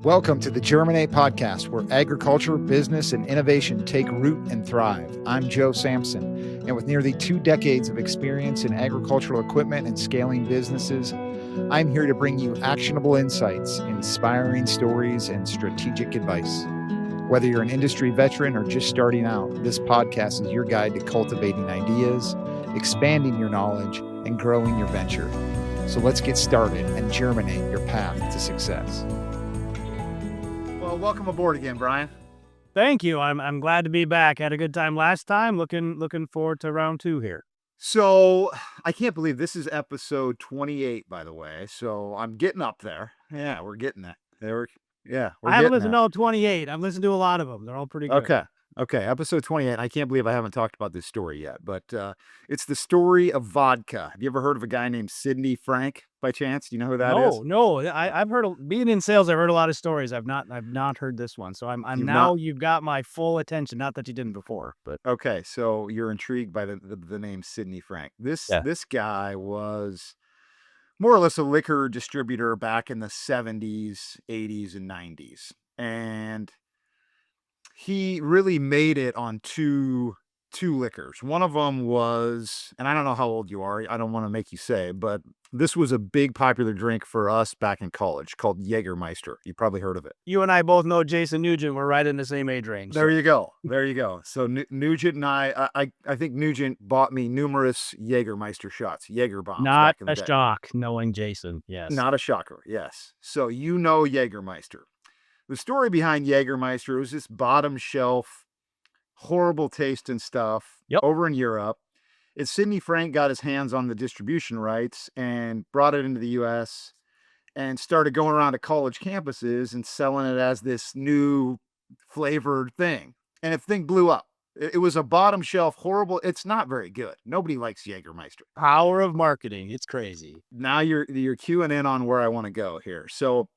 Welcome to the Germinate podcast, where agriculture, business, and innovation take root and thrive. I'm Joe Sampson, and with nearly 2 decades of experience in agricultural equipment and scaling businesses, I'm here to bring you actionable insights, inspiring stories, and strategic advice. Whether you're an industry veteran or just starting out, this podcast is your guide to cultivating ideas, expanding your knowledge, and growing your venture. So let's get started and germinate your path to success. Well, welcome aboard again, Brian. Thank you. I'm glad to be back. Had a good time last time. Looking forward to round 2 here. So I can't believe this is episode 28, by the way. So I'm getting up there. Yeah, we're getting that. I haven't listened to all 28. I've listened to a lot of them. They're all pretty good. Okay. Episode 28. I can't believe I haven't talked about this story yet, but it's the story of vodka. Have you ever heard of a guy named Sidney Frank by chance? Do you know who that is? No. I've heard being in sales. I've heard a lot of stories. I've not heard this one. So you've got my full attention. Not that you didn't before, but okay. So you're intrigued by the name Sidney Frank. This guy was more or less a liquor distributor back in the 70s, 80s, and 90s. And he really made it on two liquors. One of them was, and I don't know how old you are, I don't want to make you say, but this was a big popular drink for us back in college called Jägermeister. You probably heard of it. You and I both know Jason Nugent. We're right in the same age range. There you go. So Nugent and I think Nugent bought me numerous Jägermeister shots, Jäger bombs. Not a shock knowing Jason. Yes. Not a shocker. Yes. So you know Jägermeister. The story behind Jägermeister was this bottom shelf, horrible taste and stuff over in Europe. And Sidney Frank got his hands on the distribution rights and brought it into the U.S. and started going around to college campuses and selling it as this new flavored thing. And the thing blew up. It was a bottom shelf, horrible. It's not very good. Nobody likes Jägermeister. Power of marketing. It's crazy. Now you're queuing in on where I want to go here. So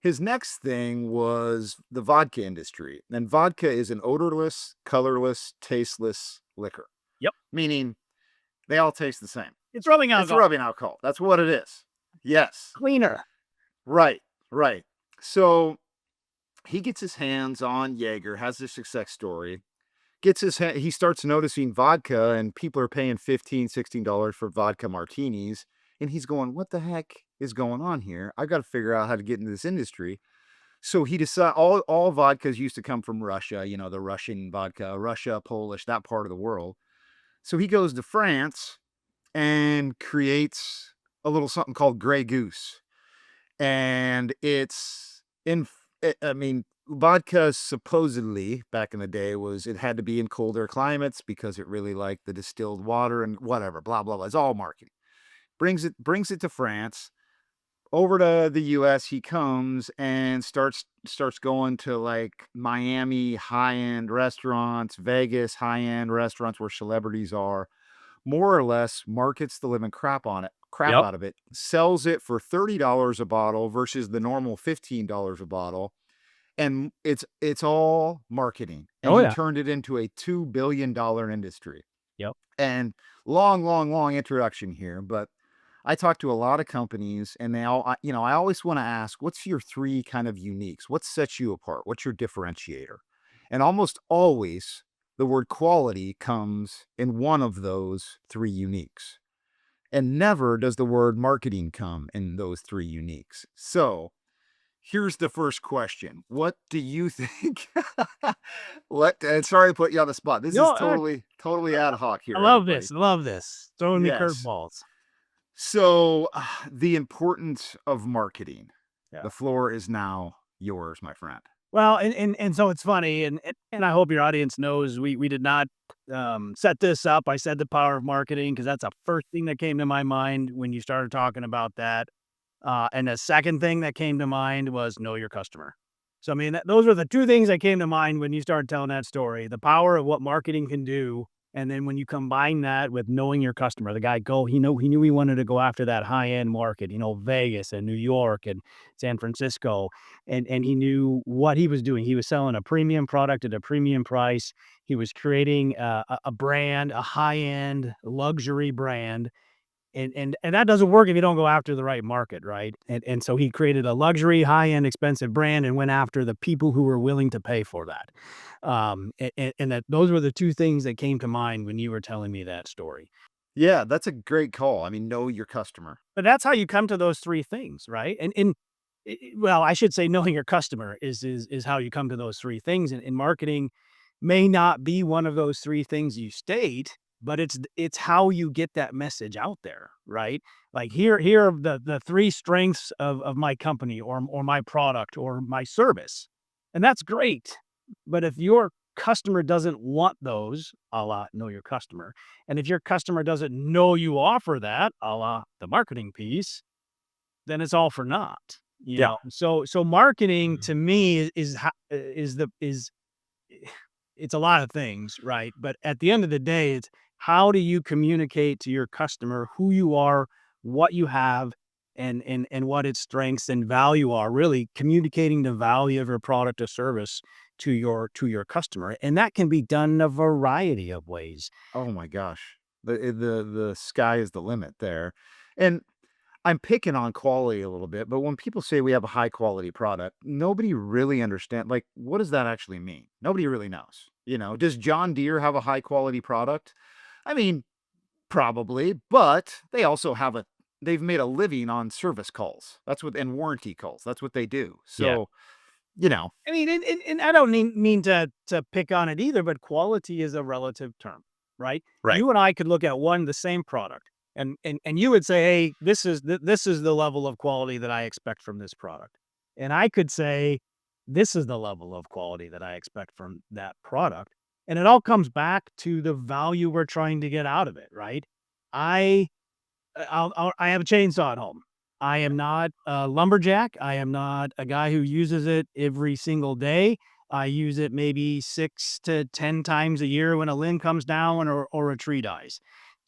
his next thing was the vodka industry. And vodka is an odorless, colorless, tasteless liquor. Yep. Meaning they all taste the same. It's rubbing alcohol. It's rubbing alcohol. That's what it is. Yes. Cleaner. Right. So he gets his hands on Jaeger, has this success story, he starts noticing vodka and people are paying $15, $16 for vodka martinis. And he's going, what the heck is going on here? I've got to figure out how to get into this industry. So he decided all vodkas used to come from Russia, the Russian vodka, Russia, Polish, that part of the world. So he goes to France and creates a little something called Grey Goose. And vodka supposedly back in the day it had to be in colder climates because it really liked the distilled water and whatever, blah, blah, blah. It's all marketing. Brings it to France. Over to the US he comes and starts going to like Miami high-end restaurants, Vegas high-end restaurants where celebrities are, more or less markets the living crap out of it, sells it for $30 a bottle versus the normal $15 a bottle. And it's all marketing. And he turned it into a $2 billion industry. Yep. And long introduction here, but I talk to a lot of companies and they all, I always want to ask, what's your 3 kind of uniques? What sets you apart? What's your differentiator? And almost always the word quality comes in one of those 3 uniques. And never does the word marketing come in those 3 uniques. So here's the first question. What do you think? And sorry to put you on the spot. This is totally ad hoc here. I love this. Throwing me curveballs. So the importance of marketing. Yeah. The floor is now yours, my friend. Well, and so it's funny, and I hope your audience knows we did not set this up. I said the power of marketing because that's the first thing that came to my mind when you started talking about that. And the second thing that came to mind was know your customer. So, those were the 2 things that came to mind when you started telling that story, the power of what marketing can do. And then when you combine that with knowing your customer, the guy he knew he wanted to go after that high-end market, Vegas and New York and San Francisco. And he knew what he was doing. He was selling a premium product at a premium price. He was creating a brand, a high-end luxury brand. And that doesn't work if you don't go after the right market, right? And so he created a luxury, high-end, expensive brand and went after the people who were willing to pay for that. And that those were the 2 things that came to mind when you were telling me that story. Yeah, that's a great call. I mean, know your customer. But that's how you come to those 3 things, right? And well, I should say knowing your customer is how you come to those 3 things, and marketing may not be one of those 3 things you state, but it's how you get that message out there, right? Like, here are the 3 strengths of my company or my product or my service, and that's great. But if your customer doesn't want those, a la know your customer, and if your customer doesn't know you offer that, a la the marketing piece, then it's all for naught, you Yeah. know? So marketing Mhm. to me is it's a lot of things, right? But at the end of the day, it's how do you communicate to your customer who you are, what you have, and what its strengths and value are, really communicating the value of your product or service to your customer. And that can be done in a variety of ways. Oh my gosh. The sky is the limit there. And I'm picking on quality a little bit, but when people say we have a high quality product, nobody really understand like what does that actually mean? Nobody really knows. Does John Deere have a high quality product? I mean, probably, but they've made a living on service calls. That's what and warranty calls. That's what they do. Yeah. So, you know, I mean, and I don't mean to pick on it either, but quality is a relative term, right? right. You and I could look at the same product, and you would say, "Hey, this is the level of quality that I expect from this product," and I could say, "This is the level of quality that I expect from that product," and it all comes back to the value we're trying to get out of it, right? I I have a chainsaw at home. I am not a lumberjack. I am not a guy who uses it every single day. I use it maybe 6 to 10 times a year when a limb comes down or a tree dies.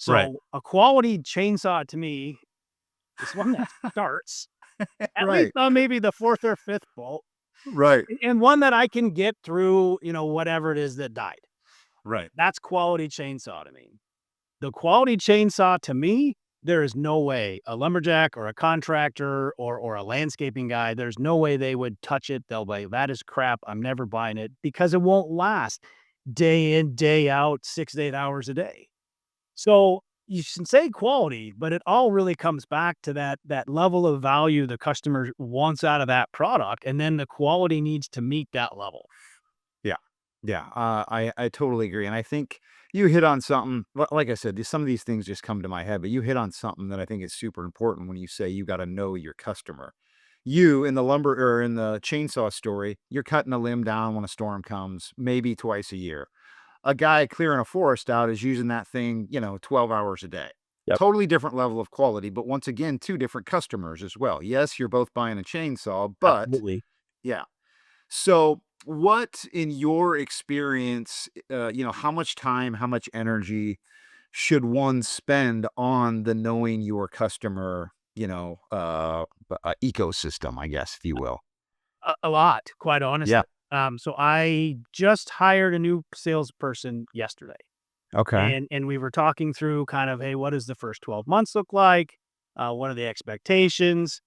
Right. So a quality chainsaw to me is one that starts at least Right. on maybe the 4th or 5th bolt, Right. and one that I can get through, whatever it is that died. Right. That's quality chainsaw to me. The quality chainsaw to me, there is no way a lumberjack or a contractor or a landscaping guy, there's no way they would touch it. They'll be, that is crap. I'm never buying it because it won't last day in, day out, 6 to 8 hours a day. So you can say quality, but it all really comes back to that level of value the customer wants out of that product, and then the quality needs to meet that level. Yeah. Yeah. I totally agree. And I think you hit on something, like I said, some of these things just come to my head, but you hit on something that I think is super important when you say you got to know your customer. You in the lumber or in the chainsaw story, you're cutting a limb down when a storm comes, maybe twice a year. A guy clearing a forest out is using that thing, 12 hours a day. Yep. Totally different level of quality, but once again, two different customers as well. Yes, you're both buying a chainsaw, but Absolutely. yeah. So, what in your experience, how much time, how much energy should one spend on the knowing your customer, ecosystem, I guess, if you will? A lot, quite Yeah. honestly. So I just hired a new salesperson yesterday, Okay. and we were talking through kind of, hey, what does the first 12 months look like? What are the expectations?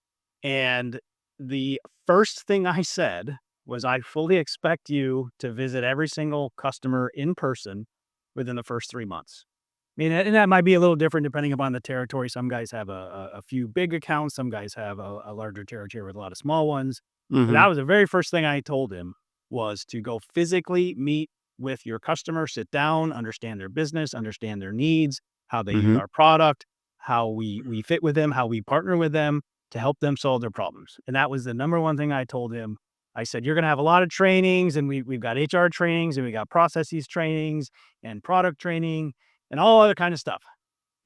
And the first thing I said was, I fully expect you to visit every single customer in person within the first 3 months. I mean, and that might be a little different depending upon the territory. Some guys have a few big accounts. Some guys have a larger territory with a lot of small ones. But that Mhm. was the very first thing I told him, was to go physically meet with your customer, sit down, understand their business, understand their needs, how they use Mhm. our product, how we fit with them, how we partner with them to help them solve their problems. And that was the number one thing I told him. I said, you're going to have a lot of trainings, and we've got HR trainings, and we got processes trainings and product training and all other kind of stuff.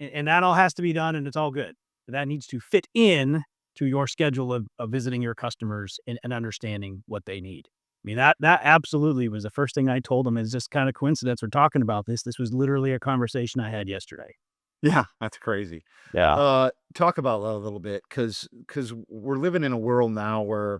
And that all has to be done, and it's all good. But that needs to fit in to your schedule of visiting your customers and understanding what they need. I mean, that absolutely was the first thing I told them. Is just kind of coincidence we're talking about this. This was literally a conversation I had yesterday. Yeah, that's crazy. Yeah. Talk about that a little bit, because we're living in a world now where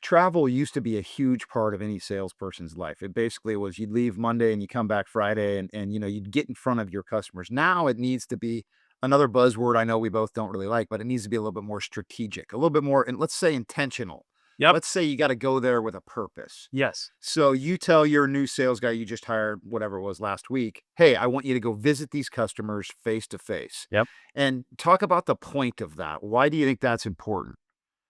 travel used to be a huge part of any salesperson's life. It basically was you'd leave Monday and you come back Friday, and you'd get in front of your customers. Now it needs to be another buzzword I know we both don't really like, but it needs to be a little bit more strategic, a little bit more, and let's say intentional. Yep. Let's say you got to go there with a purpose. Yes. So you tell your new sales guy you just hired, whatever it was last week, hey, I want you to go visit these customers face to face Yep. and talk about the point of that. Why do you think that's important?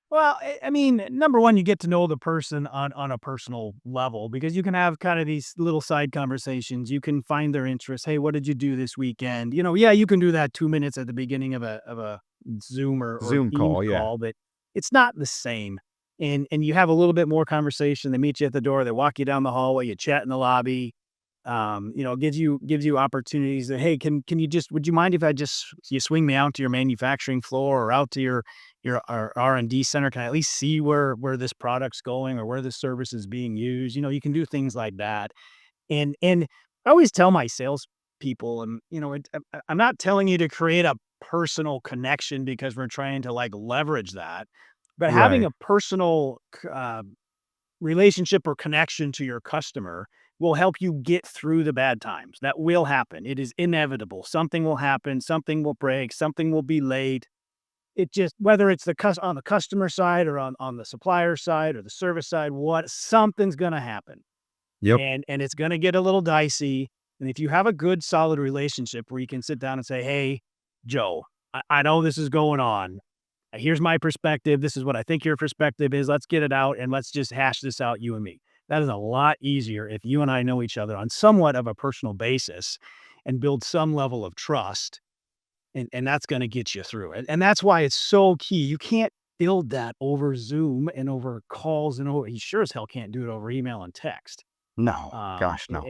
Well, I mean, number one, you get to know the person on a personal level because you can have kind of these little side conversations. You can find their interests. Hey, what did you do this weekend? Yeah, you can do that 2 minutes at the beginning of a Zoom or Zoom Teams call. Yeah. call, but it's not the same. And you have a little bit more conversation. They meet you at the door. They walk you down the hallway. You chat in the lobby. Gives you opportunities that, hey, can you just, would you mind if I just, you swing me out to your manufacturing floor or out to your R&D center? Can I at least see where this product's going or where this service is being used? You can do things like that. And I always tell my sales people, and I'm not telling you to create a personal connection because we're trying to like leverage that, but having Right. a personal relationship or connection to your customer will help you get through the bad times. That will happen. It is inevitable. Something will happen, something will break, something will be late. It just, whether it's on the customer side or on the supplier side or the service side, what something's going to happen. Yep. And it's going to get a little dicey. And if you have a good solid relationship where you can sit down and say, "Hey, Joe, I know this is going on. Here's my perspective. This is what I think your perspective is. Let's get it out and let's just hash this out, you and me." That is a lot easier if you and I know each other on somewhat of a personal basis and build some level of trust. And that's going to get you through it. And that's why it's so key. You can't build that over Zoom and over calls and over, you sure as hell can't do it over email and text. No. Gosh, no.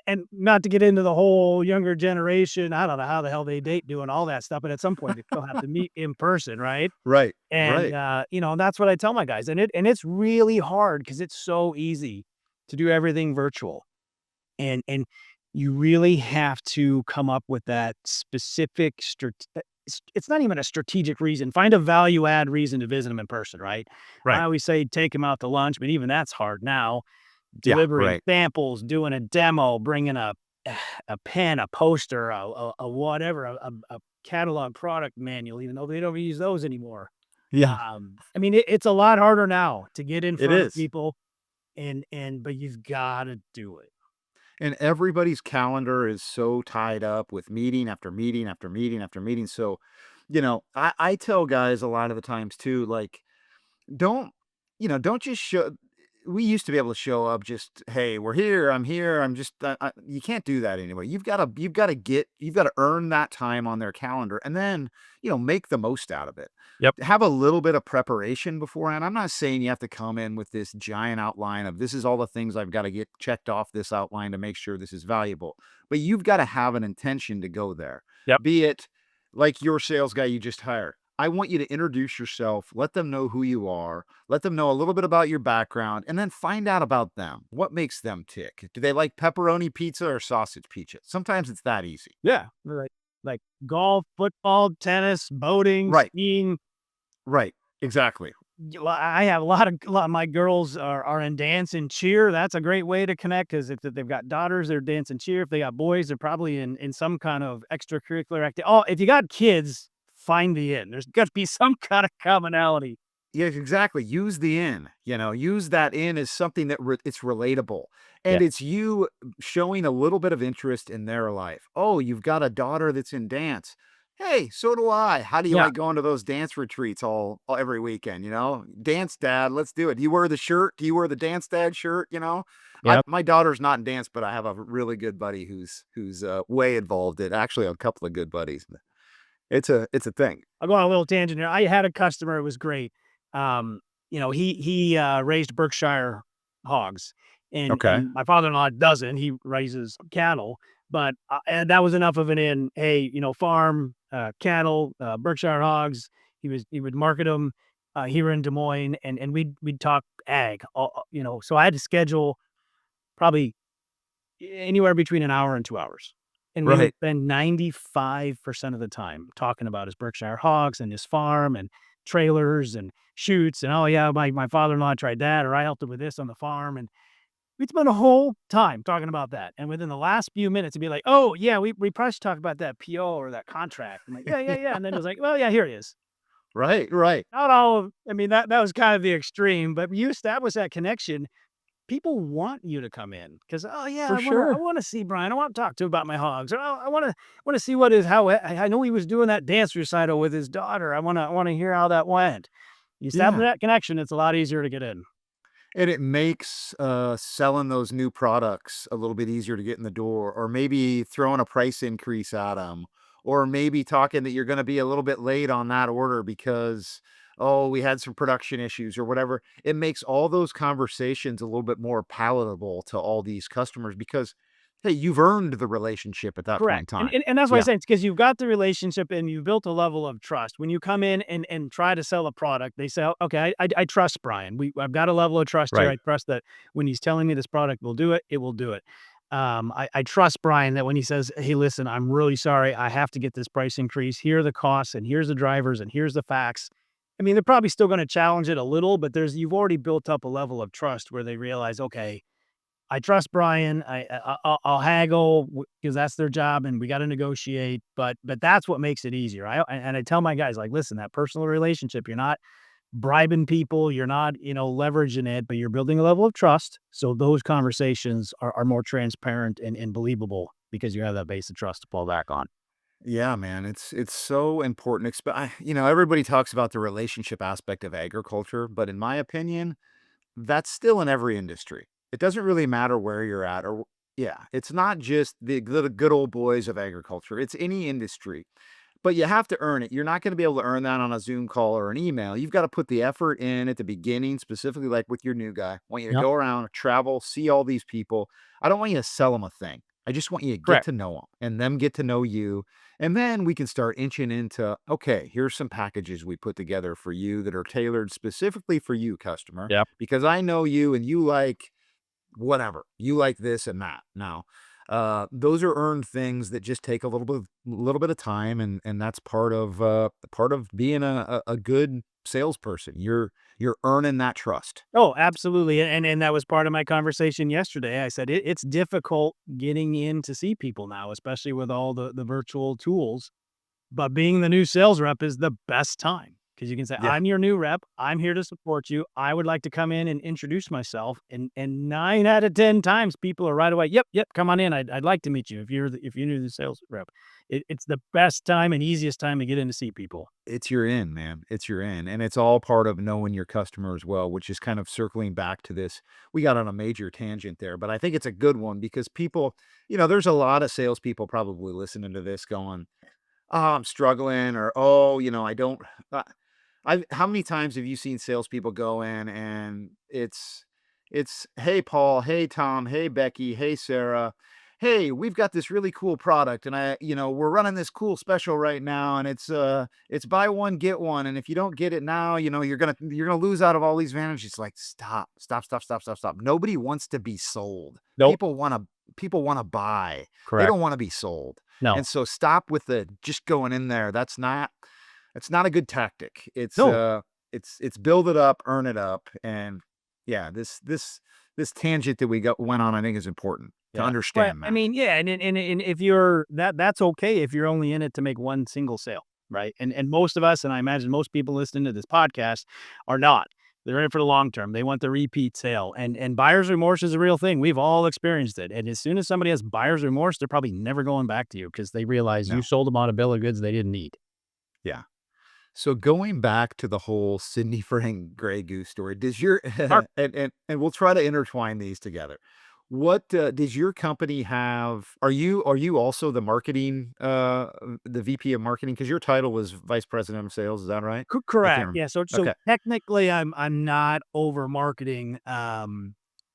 And not to get into the whole younger generation, I don't know how the hell they date doing all that stuff, but at some point they still have to meet in person, right? Right. And, Right. that's what I tell my guys, and it's really hard because it's so easy to do everything virtual, and you really have to come up with that specific it's not even a strategic reason. Find a value add reason to visit them in person, right? I Right. always say take them out to lunch, but even that's hard now. Yeah. Delivering Right. samples, doing a demo, bringing a pen, a poster, a whatever, a catalog product manual, even though they don't use those anymore. Yeah. I mean, it's a lot harder now to get in It front of is. people but you've gotta do it. And everybody's calendar is so tied up with meeting after meeting after meeting after meeting. So, I tell guys a lot of the times too, like, don't, don't just show. We used to be able to show up just, hey, we're here, I'm here, I'm just, you can't do that anymore. You've got to earn that time on their calendar and then, make the most out of it. Yep. Have a little bit of preparation beforehand. I'm not saying you have to come in with this giant outline of this is all the things I've got to get checked off this outline to make sure this is valuable, but you've got to have an intention to go there. Yep. Be it like your sales guy you just hired. I want you to introduce yourself, let them know who you are, let them know a little bit about your background, and then find out about them. What makes them tick? Do they like pepperoni pizza or sausage pizza? Sometimes it's that easy. Yeah. Like golf, football, tennis, boating, Right, skiing. right, exactly. I have a lot of my girls are in dance and cheer. That's a great way to connect because if they've got daughters, they're dance and cheer. If they got boys, they're probably in some kind of extracurricular activity. Oh, if you got kids, find the in. There's got to be some kind of commonality. Yeah, exactly. Use the in, use that in as something that it's relatable. Yeah. And it's you showing a little bit of interest in their life. Oh, you've got a daughter that's in dance. Hey, so do I. How do you Yeah. like going to those dance retreats all every weekend? Dance dad, let's do it. Do you wear the shirt? Do you wear the dance dad shirt? Yep. My daughter's not in dance, but I have a really good buddy who's way involved in actually a couple of good buddies. It's a thing. I'll go on a little tangent here. I had a customer, it was great. He raised Berkshire hogs, and Okay. and my father-in-law doesn't. He raises cattle, but and that was enough of an in. Hey, farm, cattle, Berkshire hogs. He would market them here in Des Moines, and we'd talk ag. So I had to schedule probably anywhere between an hour and 2 hours. And we would Right. spend 95% of the time talking about his Berkshire hogs and his farm and trailers and shoots and, "Oh, yeah, my father-in-law tried that," or, "I helped him with this on the farm," we'd spend a whole time talking about that, and within the last few minutes, it'd be like, "Oh, yeah, we probably should talk about that PO or that contract." I'm like, "Yeah, yeah, yeah," and then it was like, "Well, yeah, here it is." Right, right. Not all of I mean, that was kind of the extreme, but you establish that connection, people want you to come in because, "Oh, yeah, For I sure. wanna see Brian, I wanna talk to him about my hogs," or, "Oh, I wanna see what is how I know he was doing that dance recital with his daughter, I wanna hear how that went." You establish Yeah. that connection, it's a lot easier to get in. And it makes, selling those new products a little bit easier to get in the door, or maybe throwing a price increase at them, or maybe talking that you're gonna be a little bit late on that order because, "Oh, we had some production issues," or whatever. It makes all those conversations a little bit more palatable to all these customers because, hey, you've earned the relationship at that point Correct, in time. and that's why I Yeah, say it's because 'cause you've got the relationship and you've built a level of trust. When you come in and try to sell a product, they say, "Oh, okay, I trust Brian. I've got a level of trust here. right. I trust that when he's telling me this product will do it, it will do it." I trust Brian that when he says, "Hey, listen, I'm really sorry. I have to get this price increase. Here are the costs, and here's the drivers, and here's the facts." I mean, they're probably still gonna challenge it a little, but you've already built up a level of trust where they realize, "Okay, I trust Brian. I'll haggle because that's their job, and we got to negotiate. But that's what makes it easier. I tell my guys like, listen, that personal relationship, you're not bribing people, you're not leveraging it, but you're building a level of trust. So those conversations are more transparent and believable because you have that base of trust to fall back on. Yeah, man, it's so important. Everybody talks about the relationship aspect of agriculture, but in my opinion, that's still in every industry. It doesn't really matter where you're at yeah, it's not just the good old boys of agriculture. It's any industry. But you have to earn it. You're not gonna be able to earn that on a Zoom call or an email. You've gotta put the effort in at the beginning, specifically like with your new guy. I want you to Yep. go around, travel, see all these people. I don't want you to sell them a thing. I just want you to get Correct. to know them and them get to know you. And then we can start inching into, okay, here's some packages we put together for you that are tailored specifically for you, customer, Yep. because I know you and you like whatever. You like this and that. Now, those are earned things that just take a little bit of time, and that's part of being a good salesperson. You're earning that trust. Oh, absolutely, and that was part of my conversation yesterday. I said it's difficult getting in to see people now, especially with all the virtual tools. But being the new sales rep is the best time because you can say, Yeah. "I'm your new rep. I'm here to support you. I would like to come in and introduce myself." And 9 out of 10 times, people are right away, "Yep, yep, come on in. I'd like to meet you if you're the sales rep." It's the best time and easiest time to get in to see people. It's your in, man. It's your in. And it's all part of knowing your customer as well, which is kind of circling back to this. We got on a major tangent there, but I think it's a good one because there's a lot of salespeople probably listening to this going, "Oh, I'm struggling," or, "Oh, I don't." Uh, how many times have you seen salespeople go in and it's, "Hey, Paul. Hey, Tom. Hey, Becky. Hey, Sarah. Hey, we've got this really cool product, and we're running this cool special right now, and it's buy one get one, and if you don't get it now, you're gonna lose out of all these advantages." It's like, stop, stop, stop, stop, stop, stop. Nobody wants to be sold. Nope. People wanna buy. They Correct. don't wanna be sold. No. And so stop with the just going in there. That's not a good tactic. No. It's build it up, earn it up, and yeah, this tangent that we went on, I think is important to Yeah. Well, understand I that. mean, yeah, and if you're that's okay if you're only in it to make one single sale, right? And most of us, and I imagine most people listening to this podcast are not. They're in it for the long term. They want the repeat sale. And buyer's remorse is a real thing. We've all experienced it. And as soon as somebody has buyer's remorse, they're probably never going back to you because they realize you No, sold them on a bill of goods they didn't need. yeah. So going back to the whole Sidney Frank Grey Goose story, does your Mark, and we'll try to intertwine these together. What does your company have? Are you also the the VP of marketing? Because your title was vice president of sales. Is that right? I can't correct. remember. Yeah. So Okay, technically I'm not over marketing.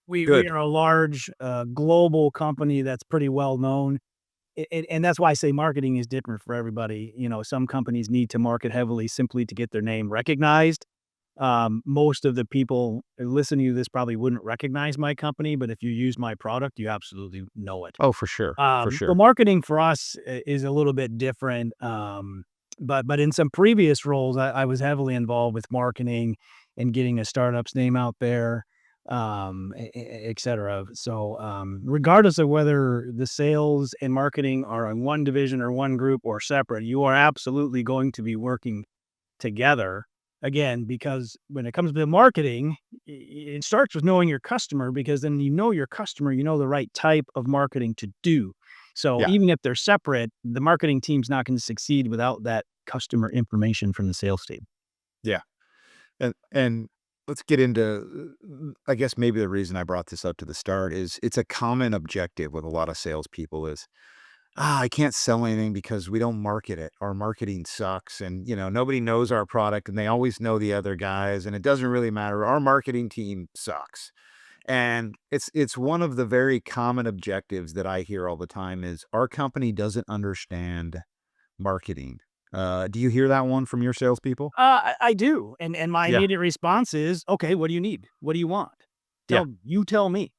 We good. are a large global company that's pretty well known. And that's why I say marketing is different for everybody. Some companies need to market heavily simply to get their name recognized. Most of the people listening to this probably wouldn't recognize my company, but if you use my product, you absolutely know it. Oh, for sure, for The sure. marketing for us is a little bit different. But in some previous roles, I was heavily involved with marketing and getting a startup's name out there. et cetera. So, regardless of whether the sales and marketing are in one division or one group or separate, you are absolutely going to be working together. Again, because when it comes to marketing, it starts with knowing your customer, because then you know your customer, you know the right type of marketing to do. So Yeah. even if they're separate, the marketing team's not going to succeed without that customer information from the sales team. Yeah. And let's get into, I guess maybe the reason I brought this up to the start is it's a common objective with a lot of salespeople is, I can't sell anything because we don't market it. Our marketing sucks. And, nobody knows our product and they always know the other guys. And it doesn't really matter. Our marketing team sucks. And it's one of the very common objectives that I hear all the time is our company doesn't understand marketing. Do you hear that one from your salespeople? I do, and my Yeah. immediate response is, "Okay, what do you need? What do you want? Yeah. Tell me.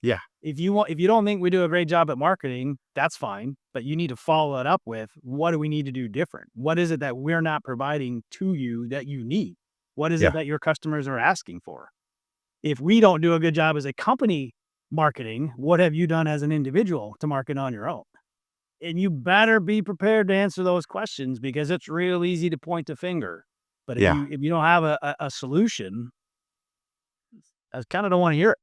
Yeah. If you don't think we do a great job at marketing, that's fine, but you need to follow it up with, what do we need to do different? What is it that we're not providing to you that you need? What is it Yeah. that your customers are asking for? If we don't do a good job as a company marketing, what have you done as an individual to market on your own?" And you better be prepared to answer those questions, because it's real easy to point the finger. But Yeah. if you don't have a solution, I kinda don't wanna hear it.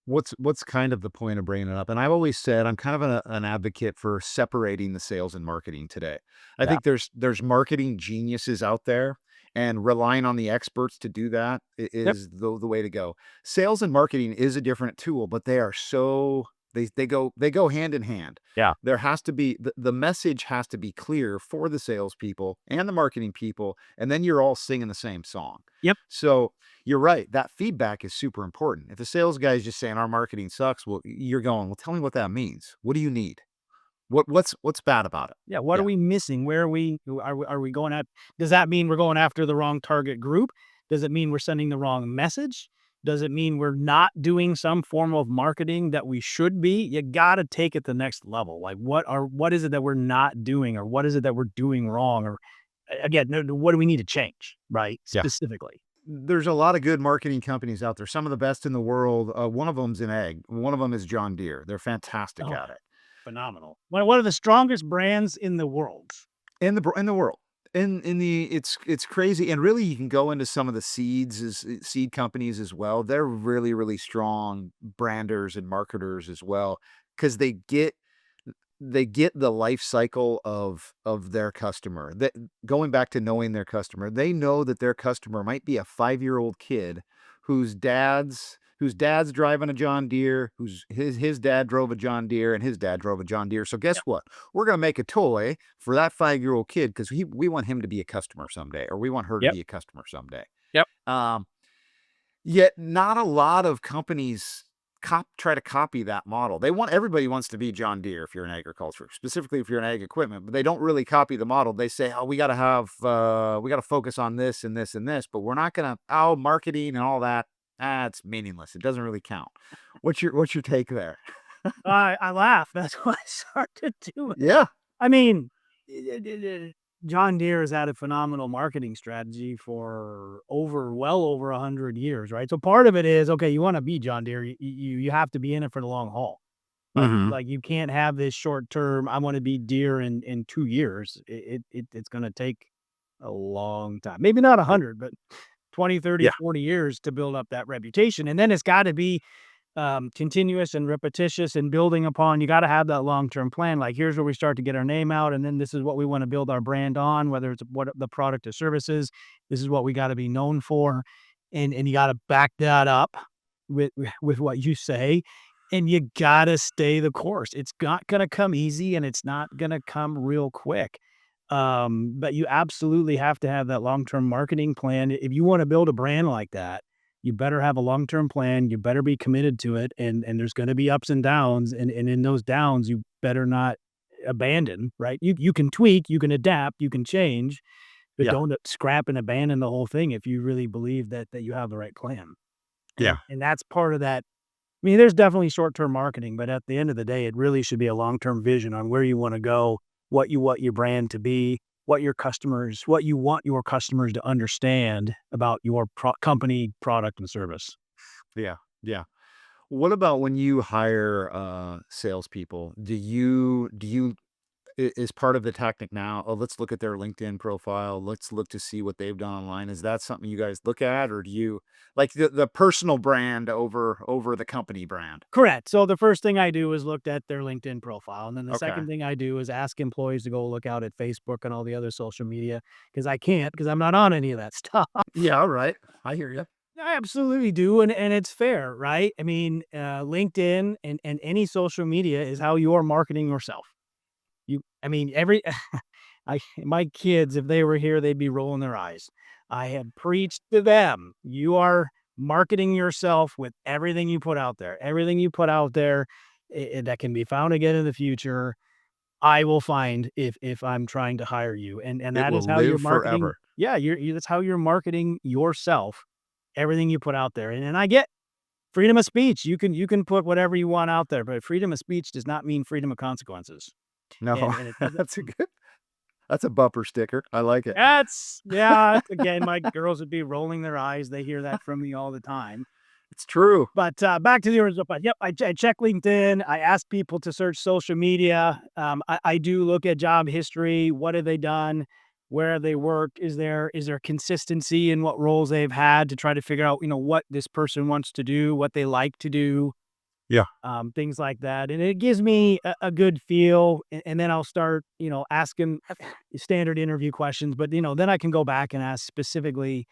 What's kind of the point of bringing it up? And I've always said I'm kind of an advocate for separating the sales and marketing today. I Yeah. think there's marketing geniuses out there, and relying on the experts to do that Yep. is the way to go. Sales and marketing is a different tool, but they are so they go hand in hand. Yeah. There has to be the message has to be clear for the salespeople and the marketing people, and then you're all singing the same song. Yep. So you're right. That feedback is super important. If the sales guy is just saying our marketing sucks, well, you're going, well, tell me what that means. What do you need? What's bad about it? Yeah, what are Yeah. we missing? Where are we going at? Does that mean we're going after the wrong target group? Does it mean we're sending the wrong message? Does it mean we're not doing some form of marketing that we should be? You gotta take it the next level. Like, what is it that we're not doing, or what is it that we're doing wrong? Or again, what do we need to change, right? Yeah. Specifically. There's a lot of good marketing companies out there. Some of the best in the world. One of them's in ag. One of them is John Deere. They're fantastic Oh, at it phenomenal. One of the strongest brands in the world. in the world. In the it's crazy, and really you can go into some of the seed companies as well. They're really strong branders and marketers as well because they get the life cycle of their customer. That going back to knowing their customer, they know that their customer might be a 5-year-old kid whose dad's driving a John Deere, whose his dad drove a John Deere, and his dad drove a John Deere. So guess Yep. what? We're gonna make a toy for that 5-year-old kid because we want him to be a customer someday, or we want her to Yep. be a customer someday. Yep. Um, Yet not a lot of companies try to copy that model. Everybody wants to be John Deere if you're in agriculture, specifically if you're in ag equipment, but they don't really copy the model. They say, "Oh, we gotta focus on this and this and this, but we're not gonna marketing and all that. It's meaningless. It doesn't really count." What's your take there? I laugh. That's why I started doing. Yeah. I mean, John Deere has had a phenomenal marketing strategy for well over 100 years, right? So part of it is, okay, you wanna be John Deere, you have to be in it for the long haul. Mhm. You can't have this short term, "I wanna be Deere in 2 years." It's gonna take a long time. Maybe not 100, but 20, 30, Yeah. 40 years to build up that reputation, and then it's gotta be continuous and repetitious and building upon. You got to have that long-term plan. Like, here's where we start to get our name out, and then this is what we want to build our brand on, whether it's what the product or service is. This is what we got to be known for, and you got to back that up with what you say, and you got to stay the course. It's not going to come easy, and it's not going to come real quick. But you absolutely have to have that long-term marketing plan if you want to build a brand like that. You better have a long-term plan, you better be committed to it, and there's gonna be ups and downs, and in those downs, you better not abandon, right? You can tweak, you can adapt, you can change, but Yeah. don't scrap and abandon the whole thing if you really believe that you have the right plan. Yeah. And that's part of that. I mean, there's definitely short-term marketing, but at the end of the day, it really should be a long-term vision on where you wanna go, what you want your brand to be, what you want your customers to understand about your company, product, and service. Yeah. Yeah. What about when you hire salespeople? Do you is part of the tactic now? Oh, let's look at their LinkedIn profile. Let's look to see what they've done online. Is that something you guys look at, or do you like the personal brand over the company brand? Correct. So the first thing I do is look at their LinkedIn profile, and then the Okay. second thing I do is ask employees to go look out at Facebook and all the other social media because I can't because I'm not on any of that stuff. Yeah. All right. I hear you. I absolutely do, and it's fair, right? I mean, LinkedIn and any social media is how you're marketing yourself. I mean, every my kids, if they were here, they'd be rolling their eyes. I have preached to them. You are marketing yourself with everything you put out there. Everything you put out there that can be found again in the future, I will find if I'm trying to hire you. And It that is will how you're live marketing. forever. Yeah, that's how you're marketing yourself. Everything you put out there. And I get freedom of speech. You can put whatever you want out there, but freedom of speech does not mean freedom of consequences. No, And it doesn't. that's a bumper sticker. I like it. That's yeah, again, my girls would be rolling their eyes, they hear that from me all the time. It's true. But, back to the original point, yep, I check LinkedIn, I ask people to search social media, I do look at job history, what have they done, where have they worked, is there consistency in what roles they've had to try to figure out, what this person wants to do, what they like to do, Yeah. things like that. And it gives me a good feel. And then I'll start, asking standard interview questions. But, then I can go back and ask specifically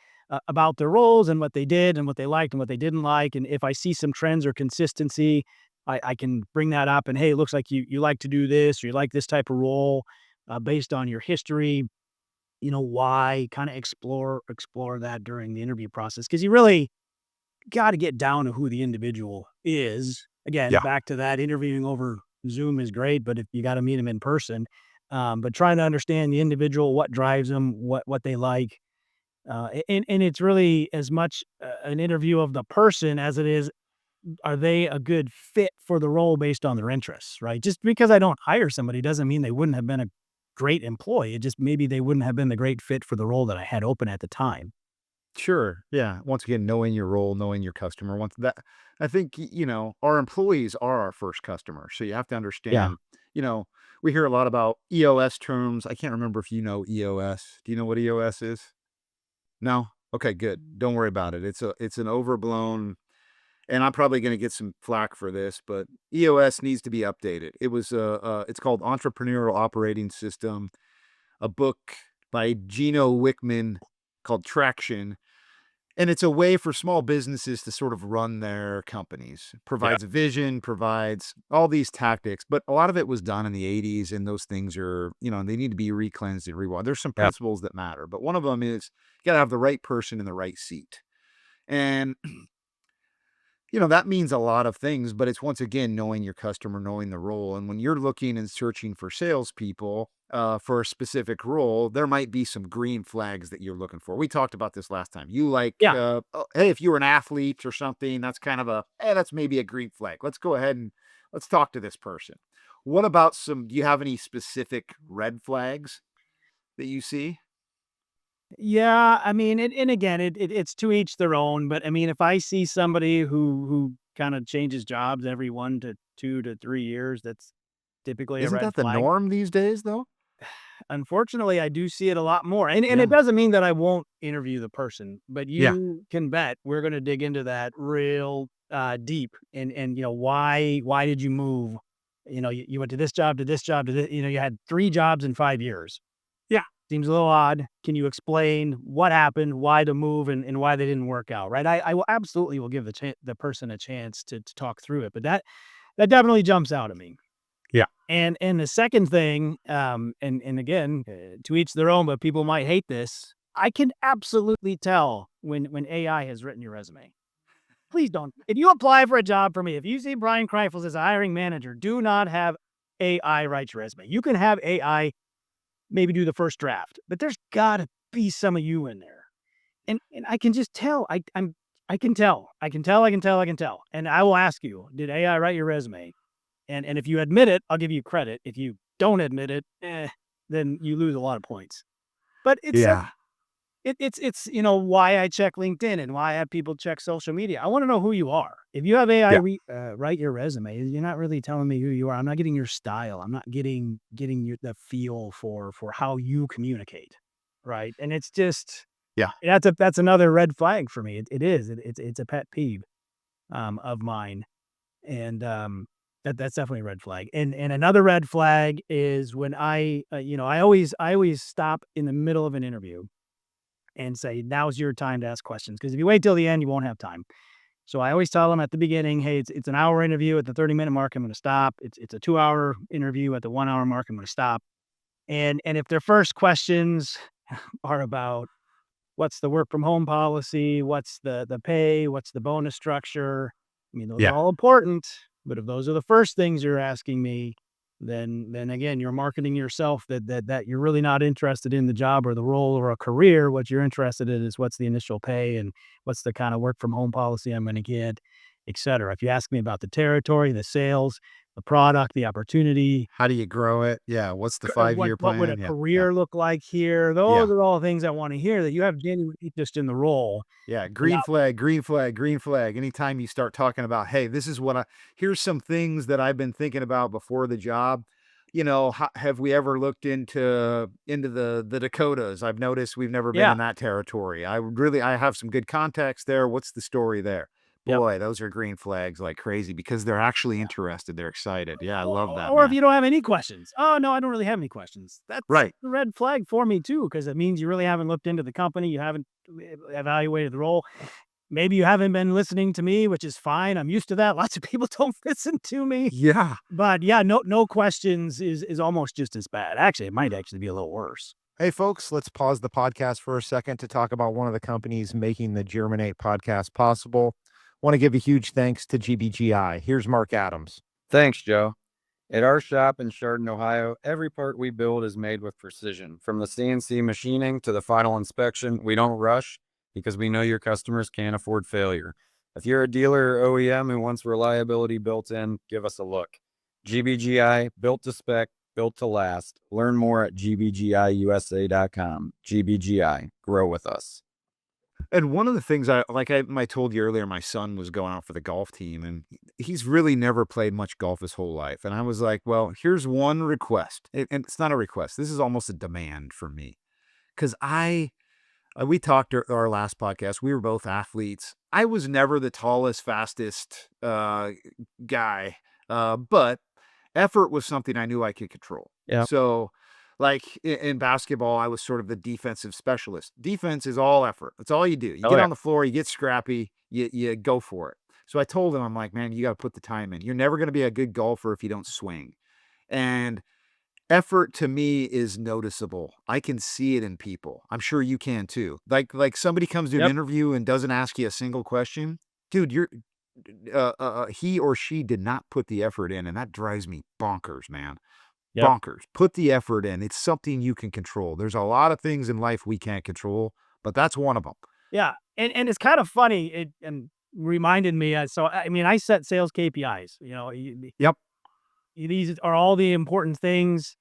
about their roles and what they did and what they liked and what they didn't like. And if I see some trends or consistency, I can bring that up and, hey, it looks like you like to do this or you like this type of role based on your history. Why kind of explore that during the interview process because you really got to get down to who the individual is. Again, Yeah. back to that interviewing over Zoom is great, but if you got to meet them in person, but trying to understand the individual, what drives them, what they like, and it's really as much an interview of the person as it is are they a good fit for the role based on their interests, right? Just because I don't hire somebody doesn't mean they wouldn't have been a great employee. It just maybe they wouldn't have been the great fit for the role that I had open at the time. Sure. Yeah. Once again, knowing your role, knowing your customer. Once that, I think, our employees are our first customer. So you have to Yeah. understand, you know, we hear a lot about EOS terms. I can't remember if you know EOS. Do you know what EOS is? No? Okay, good. Don't worry about it. It's an overblown, and I'm probably going to get some flack for this, but EOS needs to be updated. It's called Entrepreneurial Operating System, a book by Gino Wickman called Traction, and it's a way for small businesses to sort of run their companies. Yeah. Provides a vision, provides all these tactics, but a lot of it was done in the 80s, and those things are, they need to be re-cleansed and rewired. There's some Yeah. principles that matter, but one of them is you gotta have the right person in the right seat. And that means a lot of things, but it's once again knowing your customer, knowing the role. And when you're looking and searching for salespeople for a specific role, there might be some green flags that you're looking for. We talked about this last time. You like, Yeah. hey, if you were an athlete or something, that's kind of that's maybe a green flag. Let's go ahead and let's talk to this person. What about do you have any specific red flags that you see? Yeah, I mean, and again, it's to each their own. But I mean, if I see somebody who kind of changes jobs every 1 to 2 to 3 years, that's typically a Isn't red that the flag. norm these days, though? Unfortunately, I do see it a lot more, and it Yeah. doesn't mean that I won't interview the person, but Yeah. you can bet we're going to dig into that real deep. And why did you move? You went to this job, to this job, to this. You had 3 jobs in 5 years. Yeah. Seems a little odd. Can you explain what happened, why the move, and why they didn't work out, right? I will absolutely will give the person a chance to talk through it, but that definitely jumps out at me. Yeah. And the second thing, and again, to each their own, but people might hate this. I can absolutely tell when AI has written your resume. Please don't. If you apply for a job for me, if you see Brian Kreifels as a hiring manager, do not have AI write your resume. You can have AI maybe do the first draft, but there's got to be some of you in there. And I can just tell. I can tell. I can tell. I can tell. I can tell. And I will ask you, did AI write your resume? And if you admit it, I'll give you credit. If you don't admit it, then you lose a lot of points. But Yeah. It's why I check LinkedIn and why I have people check social media. I want to know who you are. If you have AI Yeah. write your resume, you're not really telling me who you are. I'm not getting your style. I'm not getting your the feel for how you communicate, right? And it's just Yeah. that's another red flag for me. It is. It's a pet peeve of mine, and that's definitely a red flag. And another red flag is when I always stop in the middle of an interview and say, "Now's your time to ask questions." Because if you wait till the end, you won't have time. So I always tell them at the beginning, "Hey, it's an hour interview. At the 30-minute mark, I'm going to stop. It's a 2-hour interview. At the 1-hour mark, I'm going to stop." And if their first questions are about what's the work from home policy, what's the pay, what's the bonus structure, I mean, those are Yeah. all important. But if those are the first things you're asking me, then again, you're marketing yourself that you're really not interested in the job or the role or a career. What you're interested in is what's the initial pay and what's the kind of work from home policy I'm going to get, et cetera. If you ask me about the territory, the sales, the product, the opportunity, How do you grow it? Yeah. What's the what 5-year what would a plan? Yeah. Yeah. career look like here? Yeah. Those are all things I want to hear that you have genuine interest in the role. Yeah, And green flag, green flag, green flag. Anytime you start talking about, hey, this is what here's some things that I've been thinking about before the job. Have we ever looked into the Dakotas? I've noticed we've never been yeah, in that territory. I have some good context there. What's the story there? yep. Boy, those are green flags like crazy because they're actually interested. They're excited. Yeah, I love that, Or if man. you don't have any questions. "Oh, no, I don't really have any questions." That's Right. a red flag for me too, because it means you really haven't looked into the company, you haven't evaluated the role. Maybe you haven't been listening to me, which is fine, I'm used to that, lots of people don't listen to me. Yeah. But yeah, no questions is almost just as bad. Actually, it might actually be a little worse. Hey, folks, let's pause the podcast for a second to talk about one of the companies making the Germinate podcast possible. Want to give a huge thanks to GBGI. Here's Mark Adams. Thanks, Joe. At our shop in Chardon, Ohio, every part we build is made with precision. From the CNC machining to the final inspection, we don't rush because we know your customers can't afford failure. If you're a dealer or OEM who wants reliability built in, give us a look. GBGI, built to spec, built to last. Learn more at gbgiusa.com. GBGI, grow with us. And one of the things I told you earlier, my son was going out for the golf team, and he's really never played much golf his whole life. And I was like, well, here's one request. And it's not a request. This is almost a demand for me. Because we talked our last podcast. We were both athletes. I was never the tallest, fastest guy, but effort was something I knew I could control. Yeah. So, like in basketball, I was sort of the defensive specialist. Defense is all effort. That's all you do. You Oh, get yeah. on the floor, you get scrappy, you go for it. So I told him, I'm like, man, you got to put the time in. You're never going to be a good golfer if you don't swing. And effort to me is noticeable. I can see it in people. I'm sure you can too. Like somebody comes to an Yep, interview and doesn't ask you a single question. Dude, he or she did not put the effort in, and that drives me bonkers, man. yep. Bonkers. Put the effort in. It's something you can control. There's a lot of things in life we can't control, but that's one of them. Yeah, and it's kind of funny, it and reminded me, so, I mean, I set sales KPIs, Yep. these are all the important things,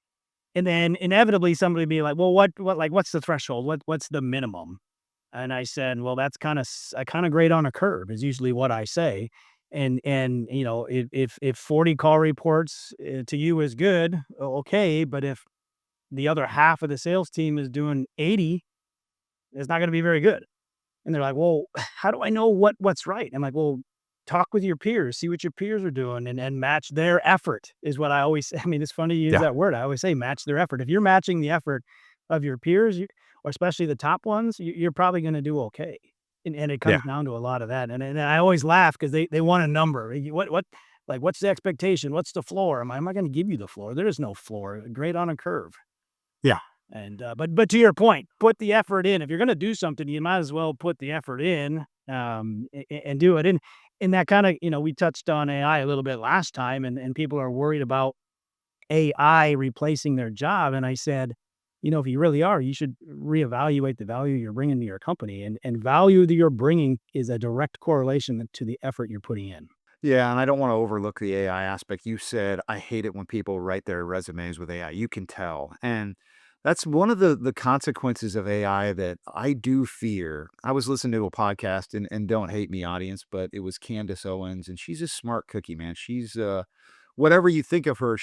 and then inevitably somebody be like, "Well, what's the threshold? What's the minimum?" And I said, "Well, that's kinda grade on a curve," is usually what I say, and, if 40 call reports, to you is good, okay, but if the other half of the sales team is doing 80, it's not gonna be very good. And they're like, "Well, how do I know what's right?" I'm like, "Well, talk with your peers, see what your peers are doing and match their effort," is what I always say. I mean, it's funny to use Yeah. that word. I always say match their effort. If you're matching the effort of your peers, or especially the top ones, you're probably gonna do okay. And it Yeah. comes down to a lot of that. And I always laugh because they want a number. What's the expectation? What's the floor? I'm not gonna give you the floor. There is no floor. Grade on a curve. Yeah. And, but to your point, put the effort in. If you're gonna do something, you might as well put the effort in, and do it. And that kinda, we touched on AI a little bit last time, and people are worried about AI replacing their job, and I said, "If you really are, you should reevaluate the value you're bringing to your company, and value that you're bringing is a direct correlation to the effort you're putting in." Yeah, and I don't want to overlook the AI aspect. You said, I hate it when people write their resumes with AI. You can tell. And That's one of the consequences of AI that I do fear. I was listening to a podcast, and don't hate me, audience, but it was Candace Owens, and she's a smart cookie, man. She's whatever you think of her,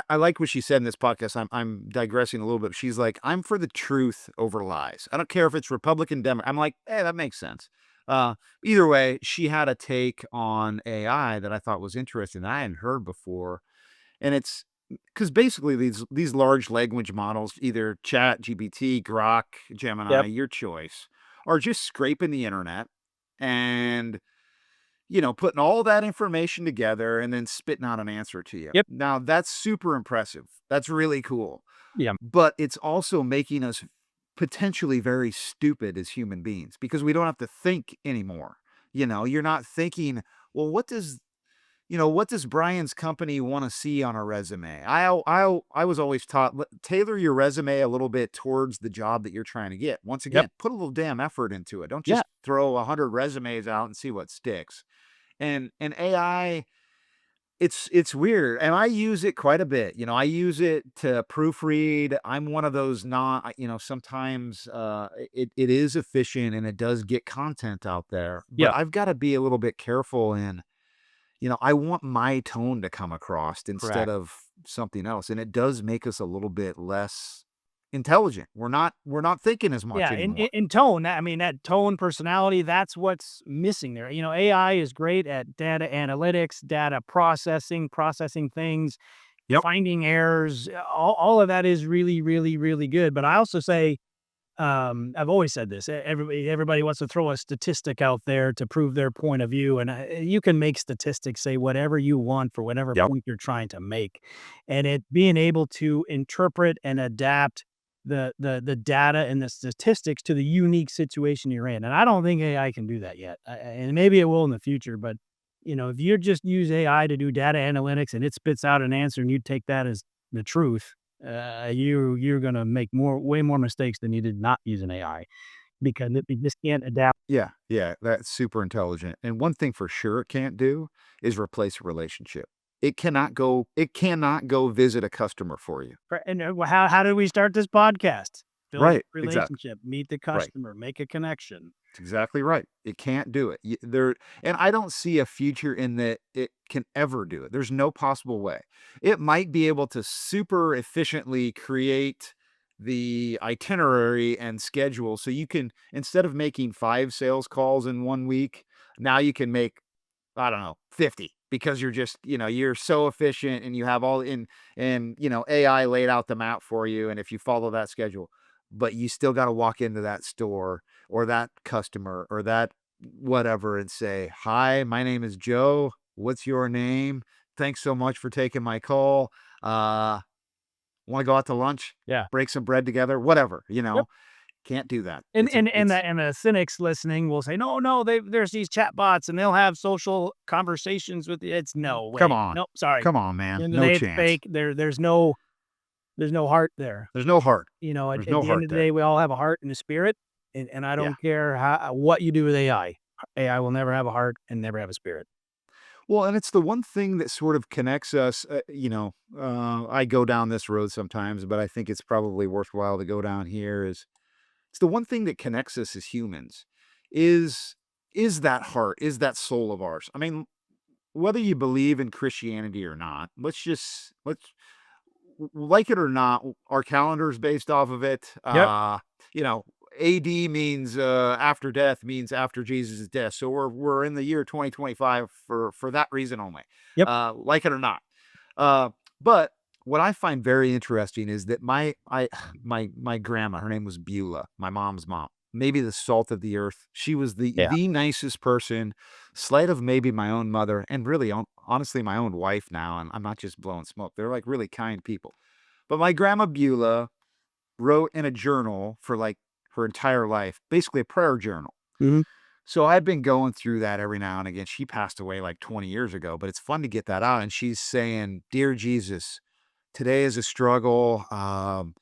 I like what she said in this podcast. I'm digressing a little bit. She's like, I'm for the truth over lies. I don't care if it's Republican, Democrat. I'm like, hey, that makes sense. Either way, she had a take on AI that I thought was interesting that I hadn't heard before. And it's because basically these large language models, either Chat, GPT, Grok, Gemini, Yep. your choice, are just scraping the internet and putting all that information together and then spitting out an answer to you. Yep. Now that's super impressive. That's really cool. Yeah. But it's also making us potentially very stupid as human beings because we don't have to think anymore. You're not thinking, well, what does Brian's company want to see on a resume? I was always taught, tailor your resume a little bit towards the job that you're trying to get. Once again, put a little damn effort into it. Don't just throw 100 resumes out and see what sticks. And AI, it's weird, and I use it quite a bit. I use it to proofread. I'm one of those not, sometimes it is efficient and it does get content out there, but Yeah. I've got to be a little bit careful in I want my tone to come across instead Correct. of something else, and it does make us a little bit less intelligent. We're not thinking as much Yeah, in anymore. in tone, I mean, that tone, personality, that's what's missing there. AI is great at data analytics, data processing things, Yep. finding errors. All of that is really, really, really good. But I also say, I've always said this. Everybody wants to throw a statistic out there to prove their point of view, and you can make statistics say whatever you want for whatever Yep. point you're trying to make, and it being able to interpret and adapt the data and the statistics to the unique situation you're in. And I don't think AI can do that yet, and maybe it will in the future. But if you just use AI to do data analytics and it spits out an answer, and you take that as the truth, you're gonna make way more mistakes than you did not using AI because it just can't adapt. Yeah, that's super intelligent, and one thing for sure it can't do is replace a relationship. It cannot go visit a customer for you. And how did we start this podcast? Build a Right, exactly. relationship, meet the Right. customer, make a connection. That's exactly right. It can't do it. And I don't see a future in that it can ever do it. There's no possible way. It might be able to super efficiently create the itinerary and schedule. So you can, instead of making 5 sales calls in 1 week, now you can make, I don't know, 50 because you're so efficient and you have AI laid out the map for you. And if you follow that schedule, but you still got to walk into that store or that customer or that whatever and say, hi, my name is Joe. What's your name? Thanks so much for taking my call. Want to go out to lunch? Yeah. Break some bread together, whatever, Yep. can't do that. And It's a- and and it's- the, and the cynics listening will say, no, there's these chat bots and they'll have social conversations with you. It's no way. Come on. Nope, sorry. Come on, man. In the No day, it's chance. fake. There's no heart there. There's no heart. At There's the no end heart of the there. day, we all have a heart and a spirit, and I don't care what you do with AI. AI will never have a heart and never have a spirit. Well, and it's the one thing that sort of connects us. I go down this road sometimes, but I think it's probably worthwhile to go down here. It's the one thing that connects us as humans, is that heart, is that soul of ours. I mean, whether you believe in Christianity or not, let's like it or not, our calendar is based off of it. Yep. AD means after death means after Jesus' death. So we're in the year 2025 for that reason only. Yep. Like it or not. But what I find very interesting is that my grandma, her name was Beulah, my mom's mom, maybe the salt of the earth. She was the nicest person, slight of maybe my own mother, and really honestly my own wife now. And I'm not just blowing smoke. They're like really kind people. But my grandma Beulah wrote in a journal for like her entire life, basically a prayer journal. Mhm. So I've been going through that every now and again. She passed away like 20 years ago, but it's fun to get that out. And she's saying, "Dear Jesus, today is a struggle. I'm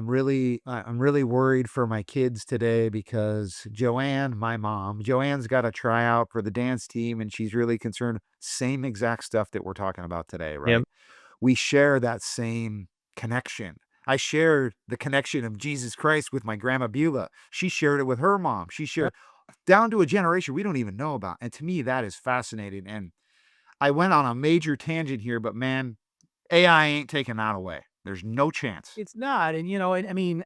really worried for my kids today because Joanne's got to try out for the dance team, and she's really concerned." Same exact stuff that we're talking about today, right? Yep. We share that same connection. I shared the connection of Jesus Christ with my grandma Beulah. She shared it with her mom. She shared down to a generation we don't even know about. And to me, that is fascinating. And I went on a major tangent here, but man, AI ain't taking that away. There's no chance. It's not, and, I mean,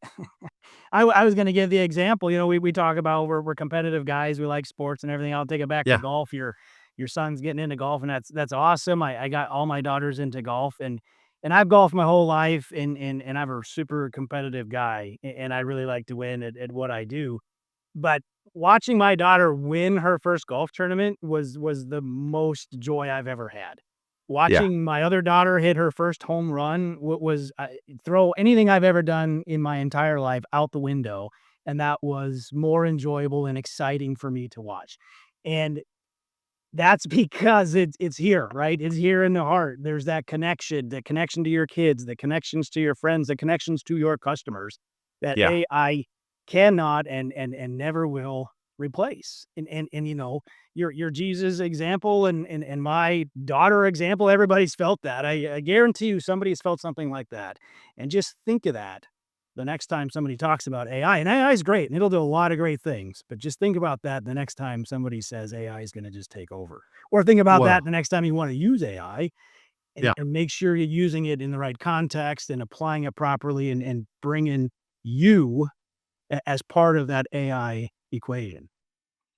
I was gonna give the example, we talk about we're competitive guys, we like sports and everything. I'll take it back to Yeah. golf. Your son's getting into golf, and that's awesome. I got all my daughters into golf, and I've golfed my whole life, and I'm a super competitive guy, and I really like to win at what I do. But watching my daughter win her first golf tournament was the most joy I've ever had. Watching my other daughter hit her first home run was throw anything I've ever done in my entire life out the window, and that was more enjoyable and exciting for me to watch. And that's because it's here, right? It's here in the heart. There's that connection, the connection to your kids, the connections to your friends, the connections to your customers that Yeah. AI cannot and never will replace. And your Jesus example and my daughter example, everybody's felt that. I guarantee you somebody's felt something like that. And just think of that the next time somebody talks about AI. And AI is great and it'll do a lot of great things. But just think about that the next time somebody says AI is going to just take over. Or think about Well, that the next time you want to use AI Yeah. and make sure you're using it in the right context and applying it properly and bringing you as part of that AI equation.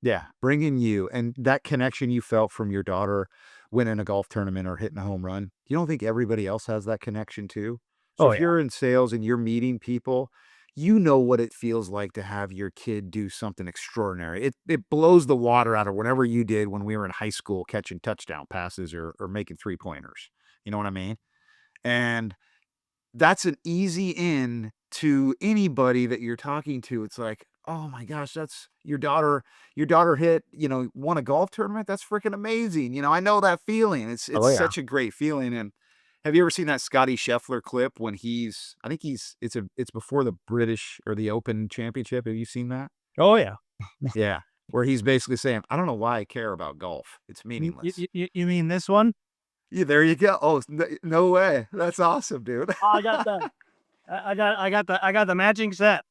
Yeah, bringing you and that connection you felt from your daughter winning a golf tournament or hitting a home run, you don't think everybody else has that connection too? So Oh, if yeah. you're in sales and you're meeting people, you know what it feels like to have your kid do something extraordinary. It blows the water out of whatever you did when we were in high school catching touchdown passes or making three-pointers. You know what I mean? And that's an easy in to anybody that you're talking to. It's like, "Oh my gosh, that's your daughter hit, won a golf tournament? That's freaking amazing." I know that feeling. It's Oh, yeah. such a great feeling, and have you ever seen that Scotty Scheffler clip when I think it's before the British or the Open Championship. Have you seen that? Oh, yeah. Yeah, where he's basically saying, "I don't know why I care about golf. It's You, meaningless." you, you you mean this one? Yeah, there you go. Oh, no way. That's awesome, dude. Oh, I got the matching set.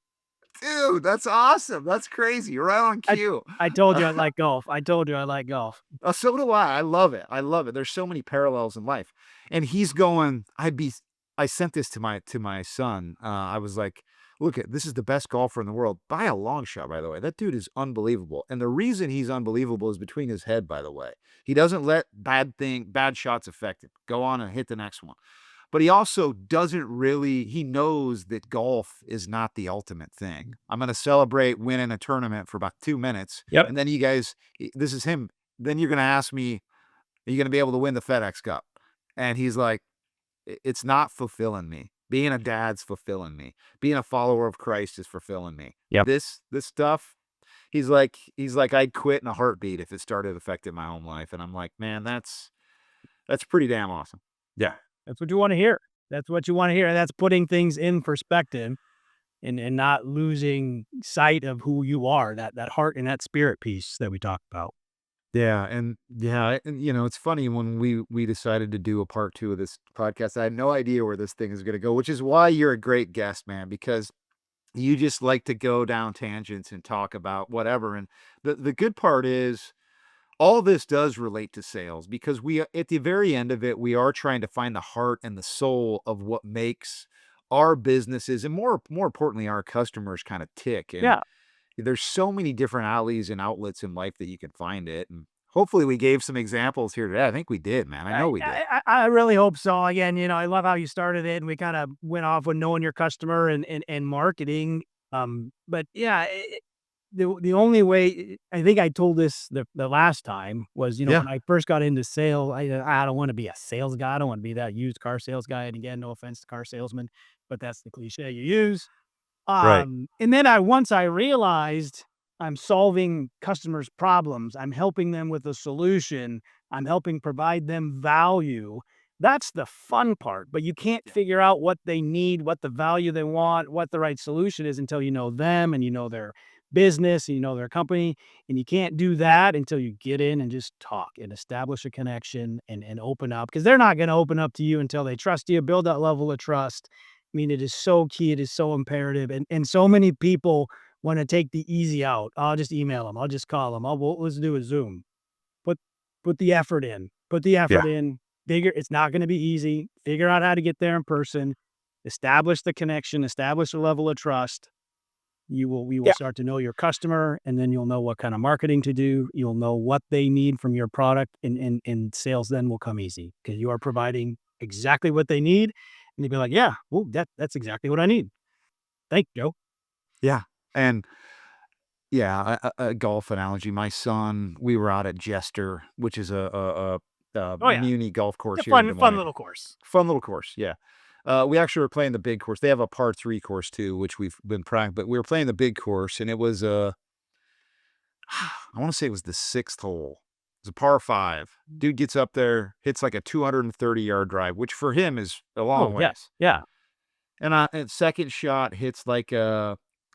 Dude, that's awesome. That's crazy. You're right on I cue. I told you I like golf. I told you I like golf. So do I. I love it. I love it. There's so many parallels in life. And he's going, I sent this to my son. I was like, look at this is the best golfer in the world by a long shot, by the way. That dude is unbelievable. And the reason he's unbelievable is between his head, by the way. He doesn't let bad shots affect him. Go on and hit the next one. But he also doesn't really he knows that golf is not the ultimate thing. I'm gonna celebrate winning a tournament for about 2 minutes, Yep. and then you guys this is him. Then you're gonna ask me, "Are you gonna be able to win the FedEx Cup?" And he's like, It's not fulfilling me. Being a dad's fulfilling me. Being a follower of Christ is fulfilling me. Yep. This stuff," he's like, "I'd quit in a heartbeat if it started affecting my home life." And I'm like, "Man, that's pretty damn awesome." Yeah. That's what you want to hear. That's what you want to hear. And that's putting things in perspective and not losing sight of who you are, that heart and that spirit piece that we talked about. Yeah, and it's funny when we decided to do a part 2 of this podcast, I had no idea where this thing is gonna go, which is why you're a great guest, man, because you just like to go down tangents and talk about whatever, and the good part is all this does relate to sales because we at the very end of it, we are trying to find the heart and the soul of what makes our businesses and more importantly, our customers kinda tick, and Yeah. there's so many different alleys and outlets in life that you can find it, and hopefully we gave some examples here today. I think we did, man. I know we did. I really hope so. Again, I love how you started it and we kind of went off with knowing your customer and marketing. But yeah, the only way I think I told this the last time was, Yeah. when I first got into sales, I don't want to be a sales guy. I don't want to be that used car sales guy. And again, no offense to car salesmen, but that's the cliche you use. Right. And then once I realized I'm solving customers' problems, I'm helping them with a solution, I'm helping provide them value. That's the fun part, but you can't figure out what they need, what the value they want, what the right solution is until you know them and you know their business and you know their company. And you can't do that until you get in and just talk and establish a connection and open up because they're not going to open up to you until they trust you, build that level of trust. I mean, it is so key. It is so imperative. And so many people want to take the easy out. I'll just email them. I'll just call them. Let's do a Zoom. Put, put the effort in. Put the Yeah. effort in. It's not going to be easy. Figure out how to get there in person. Establish the connection. Establish a level of trust. We will start to know your customer, and then you'll know what kind of marketing to do. You'll know what they need from your product, and sales then will come easy because you are providing exactly what they need. And you'll be like, yeah, well, that's exactly what I need. Thank you, Joe. Yeah. And yeah, a golf analogy. My son, we were out at Jester, which is a Oh, yeah. muni golf course It's a here in Des fun Moines. little course. Fun little course, yeah. We actually were playing the big course. They have a par 3 course too, which we've been practicing, but we were playing the big course, and it was I want to say it was the 6th hole. It was a par 5. Dude gets up there, hits like a 230-yard drive, which for him is a long Oh, yeah. ways. Yeah. And second shot hits like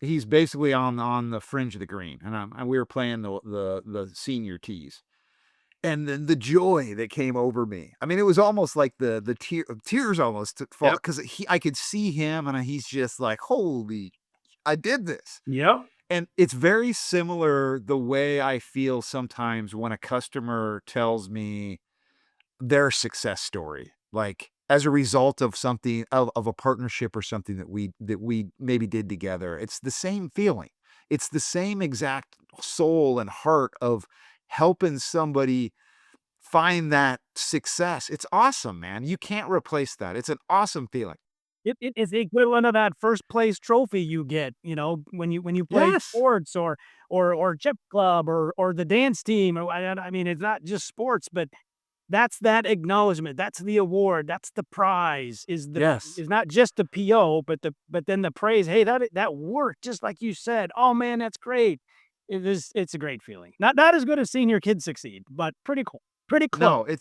he's basically on the fringe of the green, and we were playing the senior tees. And then the joy that came over me. I mean, it was almost like the tears almost took fall Yep. because I could see him, and he's just like, "Holy, I did this!" Yep. And it's very similar the way I feel sometimes when a customer tells me their success story, like as a result of something of a partnership or something that we maybe did together. It's the same feeling. It's the same exact soul and heart of helping somebody find that success. It's awesome, man. You can't replace that. It's an awesome feeling. It is the equivalent of that first place trophy you get, when you play Yes. sports or chip club or the dance team. I mean, it's not just sports, but that's that acknowledgement. That's the award. That's the prize. Yes. Is not just the PO, but then the praise. Hey, that worked just like you said. Oh man, that's great. It's a great feeling. Not as good as seeing your kids succeed, but pretty cool. Pretty close. No,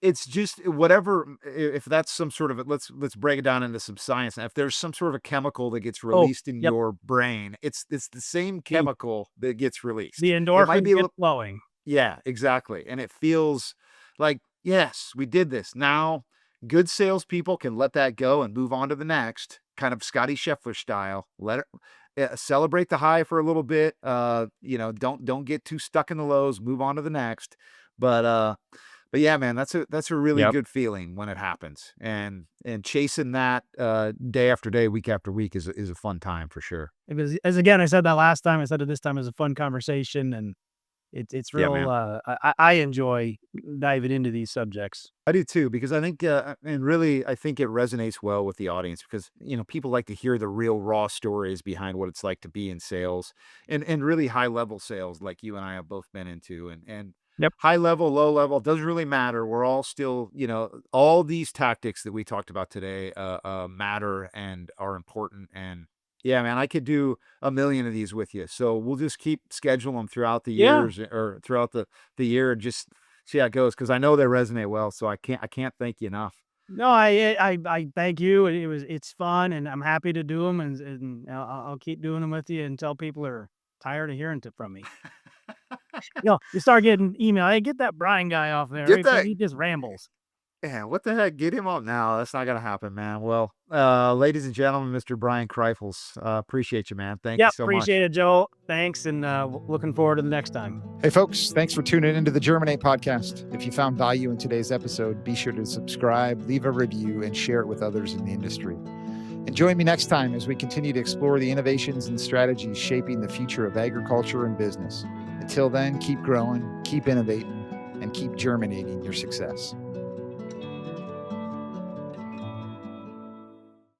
it's just whatever if that's some sort of let's break it down into some science. If there's some sort of a chemical that gets released in yep. your brain, it's the same chemical that gets released. The It might endorphins be a get little, flowing. yeah, exactly. And it feels like, yes, we did this. Now, good salespeople can let that go and move on to the next, kind of Scotty Scheffler style. Let it celebrate the high for a little bit. Don't get too stuck in the lows. Move on to the next. But yeah, man, that's a really Yep. good feeling when it happens, and chasing that day after day, week after week is a fun time for sure. It was, as again, I said that last time. I said it this time. It was a fun conversation, and it's Yeah, real. man. I enjoy diving into these subjects. I do too, because I think, and really, I think it resonates well with the audience because, people like to hear the real raw stories behind what it's like to be in sales and really high level sales like you and I have both been into and Yep. high level, low level, doesn't really matter. We're all still, all these tactics that we talked about today, matter and are important. And yeah, man, I could do a million of these with you. So we'll just keep scheduling them throughout the Yeah. years or throughout the year and just see how it goes, because I know they resonate well, so I can't thank you enough. No, I thank you. It's fun, and I'm happy to do them, and I'll keep doing them with you until people are tired of hearing from me. You start getting email. Hey, get that Brian guy off there. Get that. He just rambles. Yeah, what the heck? Get him up now. That's not gonna happen, man. Well, ladies and gentlemen, Mr. Brian Kreifels, appreciate you, man. Thank you Yep, so appreciate it, Joel. Thanks, and looking forward to the next time. Hey, folks, thanks for tuning into the Germinate podcast. If you found value in today's episode, be sure to subscribe, leave a review, and share it with others in the industry. And join me next time as we continue to explore the innovations and strategies shaping the future of agriculture and business. Until then, keep growing, keep innovating, and keep germinating your success.